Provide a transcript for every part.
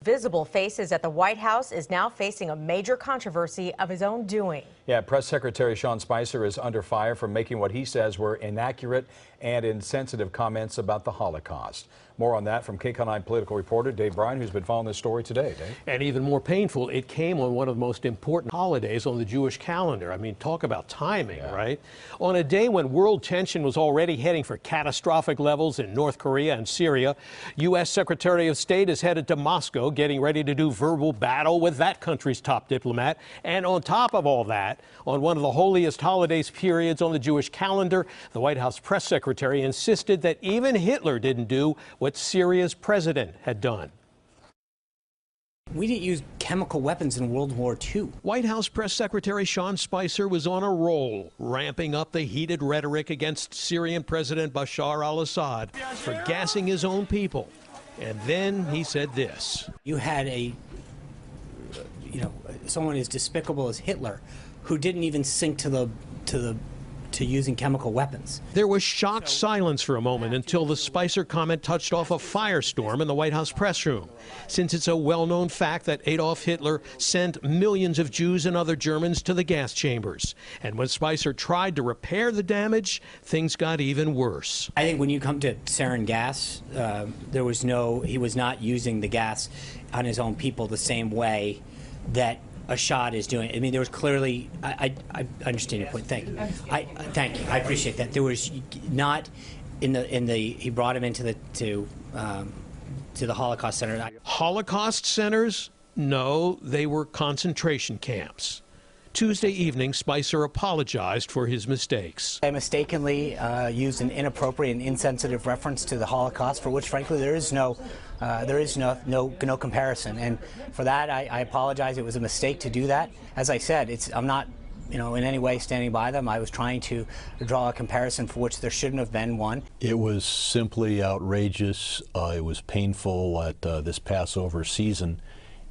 Visible faces at the White House is now facing a major controversy of his own doing. Yeah, Press Secretary Sean Spicer is under fire for making what he says were inaccurate and insensitive comments about the Holocaust. More on that from KCON9 political reporter Dave Bryan, who's been following this story today. Dave? And even more painful, it came on one of the most important holidays on the Jewish calendar. I mean, talk about timing, right? On a day when world tension was already heading for catastrophic levels in North Korea and Syria, U.S. Secretary of State is headed to Moscow, getting ready to do verbal battle with that country's top diplomat. And on top of all that, on one of the holiest holidays periods on the Jewish calendar, the White House press secretary insisted that even Hitler didn't do what Syria's president had done. We didn't use chemical weapons in World War II. White House Press Secretary Sean Spicer was on a roll, ramping up the heated rhetoric against Syrian President Bashar al-Assad for gassing his own people. And then he said this. You had someone as despicable as Hitler who didn't even sink to using chemical weapons. There was shocked silence for a moment until the Spicer comment touched off a firestorm in the White House press room, since it's a well-known fact that Adolf Hitler sent millions of Jews and other Germans to the gas chambers. And when Spicer tried to repair the damage, things got even worse. I think when you come to sarin gas, he was not using the gas on his own people the same way that Assad is doing. I mean, there was clearly. I understand your point. Thank you. Thank you. I appreciate that. There was not in the. He brought him into to the Holocaust Center. Holocaust centers? No, they were concentration camps. Tuesday evening, Spicer apologized for his mistakes. I mistakenly used an inappropriate and insensitive reference to the Holocaust, for which, frankly, there is no comparison. And for that, I apologize. It was a mistake to do that. As I said, I'm not, in any way standing by them. I was trying to draw a comparison for which there shouldn't have been one. It was simply outrageous. It was painful at this Passover season.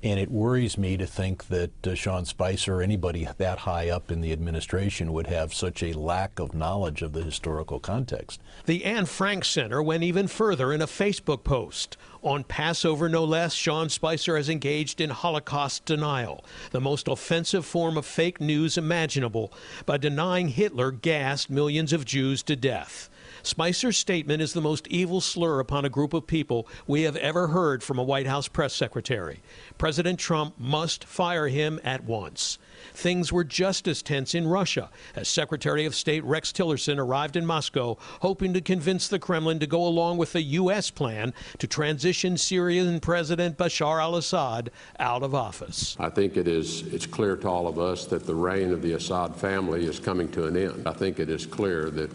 And it worries me to think that Sean Spicer or anybody that high up in the administration would have such a lack of knowledge of the historical context. The Anne Frank Center went even further in a Facebook post. On Passover, no less, Sean Spicer has engaged in Holocaust denial, the most offensive form of fake news imaginable, by denying Hitler gassed millions of Jews to death. Spicer's statement is the most evil slur upon a group of people we have ever heard from a White House press secretary. President Trump must fire him at once. Things were just as tense in Russia as Secretary of State Rex Tillerson arrived in Moscow, hoping to convince the Kremlin to go along with the U.S. plan to transition Syrian President Bashar al-Assad out of office. I think it's clear to all of us that the reign of the Assad family is coming to an end. I think it is clear that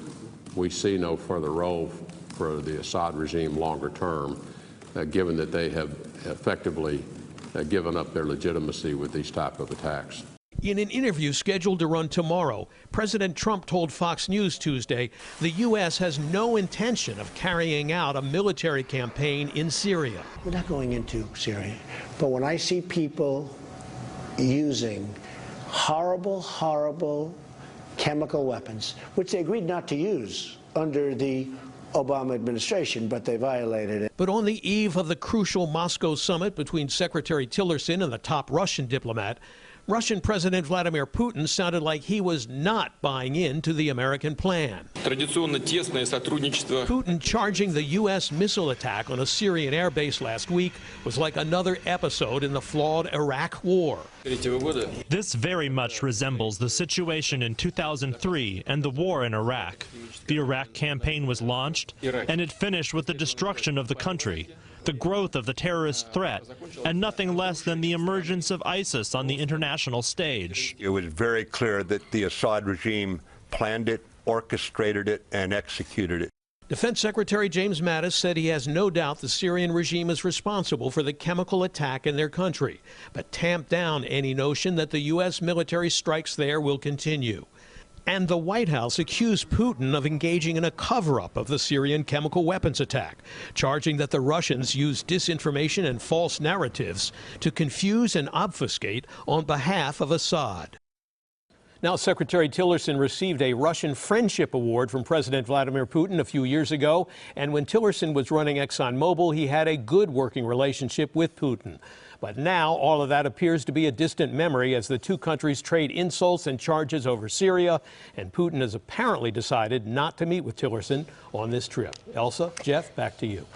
we see no further role for the Assad regime longer term, given that they have effectively given up their legitimacy with these type of attacks. In an interview scheduled to run tomorrow, President Trump told Fox News Tuesday the U.S. has no intention of carrying out a military campaign in Syria. We're not going into Syria, but when I see people using horrible, horrible chemical weapons, which they agreed not to use under the Obama administration, but they violated it. But on the eve of the crucial Moscow summit between Secretary Tillerson and the top Russian diplomat, Russian President Vladimir Putin sounded like he was not buying into the American plan. Putin charging the U.S. missile attack on a Syrian airbase last week was like another episode in the flawed Iraq War. This very much resembles the situation in 2003 and the war in Iraq. The Iraq campaign was launched, and it finished with the destruction of the country, the growth of the terrorist threat, and nothing less than the emergence of ISIS on the international stage. It was very clear that the Assad regime planned it, orchestrated it, and executed it. Defense Secretary James Mattis said he has no doubt the Syrian regime is responsible for the chemical attack in their country, but tamped down any notion that the U.S. military strikes there will continue. And the White House accused Putin of engaging in a cover-up of the Syrian chemical weapons attack, charging that the Russians used disinformation and false narratives to confuse and obfuscate on behalf of Assad. Now, Secretary Tillerson received a Russian Friendship Award from President Vladimir Putin a few years ago. And when Tillerson was running ExxonMobil, he had a good working relationship with Putin. But now all of that appears to be a distant memory as the two countries trade insults and charges over Syria. And Putin has apparently decided not to meet with Tillerson on this trip. Elsa, Jeff, back to you.